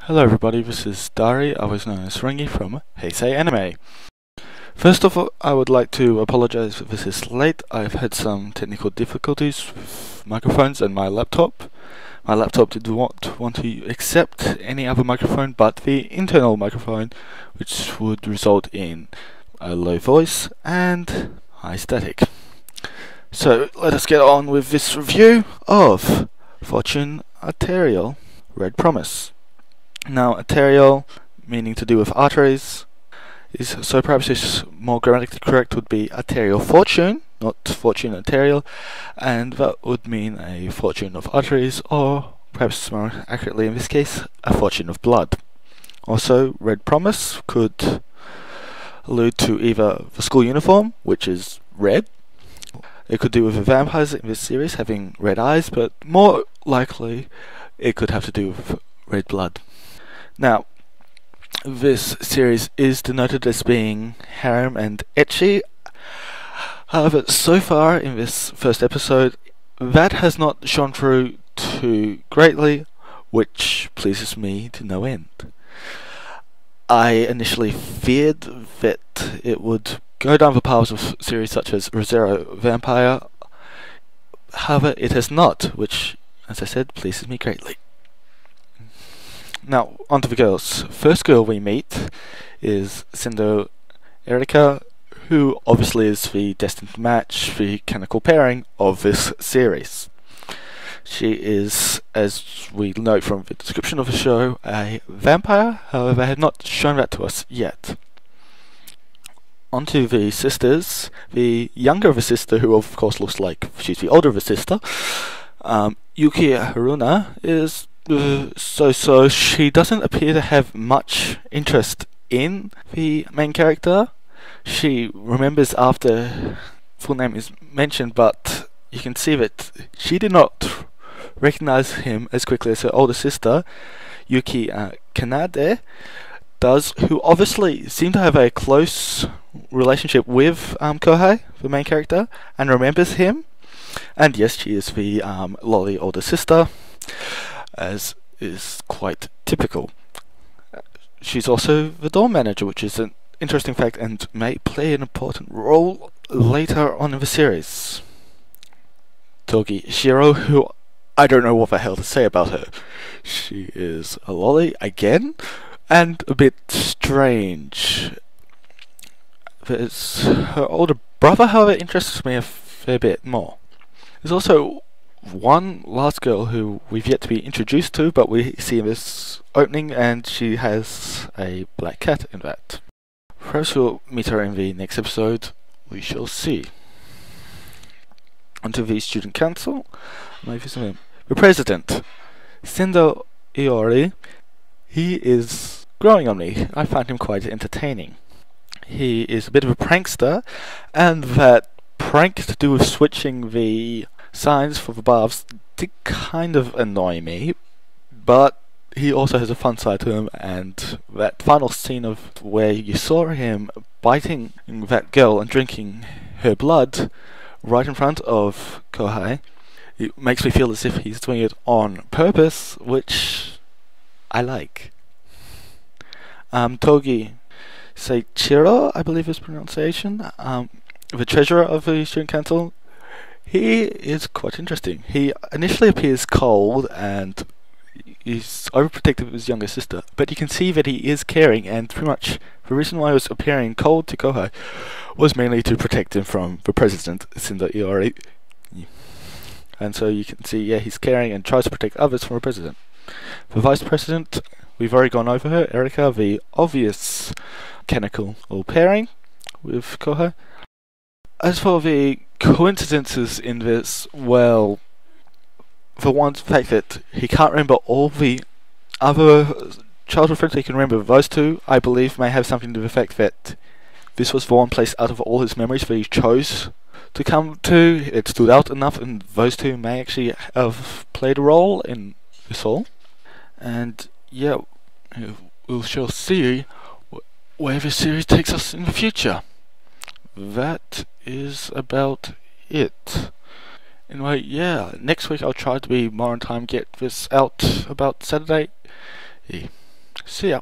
Hello everybody, this is Dari, otherwise known as Ringy from Heisei Anime. First of all, I would like to apologize if this is late. I've had some technical difficulties with microphones and my laptop. My laptop did not want to accept any other microphone but the internal microphone, which would result in a low voice and high static. So let us get on with this review of Fortune Arterial Red Promise. Now, arterial, meaning to do with arteries, so perhaps it's more grammatically correct would be arterial fortune, not fortune arterial, and that would mean a fortune of arteries, or perhaps more accurately in this case, a fortune of blood. Also, red promise could allude to either the school uniform, which is red. It could do with the vampires in this series having red eyes, but more likely it could have to do with red blood. Now, this series is denoted as being harem and ecchi. However, so far in this first episode, that has not shone through too greatly, which pleases me to no end. I initially feared that it would go down the paths of series such as ReZero Vampire. However, it has not, which, as I said, pleases me greatly. Now, onto the girls. First girl we meet is Sendo Erika, who obviously is the destined match, the canonical pairing of this series. She is, as we note from the description of the show, a vampire, however they have not shown that to us yet. Onto the sisters. The younger of the sister, who of course looks like she's the older of the sister, Yuki Haruna, is so she doesn't appear to have much interest in the main character. She remembers after full name is mentioned, but you can see that she did not recognize him as quickly as her older sister, Yuki Kanade, does, who obviously seem to have a close relationship with Kohei, the main character, and remembers him. And yes, she is the lolly older sister, as is quite typical. She's also the dorm manager, which is an interesting fact and may play an important role later on in the series. Togi Shiro, who I don't know what the hell to say about her. She is a lolly again, and a bit strange. There's her older brother, however, interests me a fair bit more. There's also one last girl who we've yet to be introduced to, but we see in this opening, and she has a black cat in that. Perhaps we'll meet her in the next episode, we shall see. Onto the student council. The president, Sendo Iori, he is growing on me. I find him quite entertaining. He is a bit of a prankster, and that prank to do with switching the signs for the baths did kind of annoy me, but he also has a fun side to him, and that final scene of where you saw him biting that girl and drinking her blood right in front of Kohei, it makes me feel as if he's doing it on purpose, which I like. Togi Seichiro, I believe his pronunciation, the treasurer of the student council, he is quite interesting. He initially appears cold and he's overprotective of his younger sister, but you can see that he is caring, and pretty much the reason why he was appearing cold to Kohei was mainly to protect him from the president, Sendo Iori. And so you can see, yeah, he's caring and tries to protect others from the president. The vice president, we've already gone over her, Erika, the obvious canonical pairing with Kohei. As for the coincidences in this, well, for one fact that he can't remember all the other childhood friends he can remember, those two, I believe, may have something to do with the fact that this was the one place out of all his memories that he chose to come to. It stood out enough, and those two may actually have played a role in this all. And yeah, we shall see where this series takes us in the future. That is about it. Anyway, yeah, next week I'll try to be more on time, get this out about Saturday. Yeah. See ya.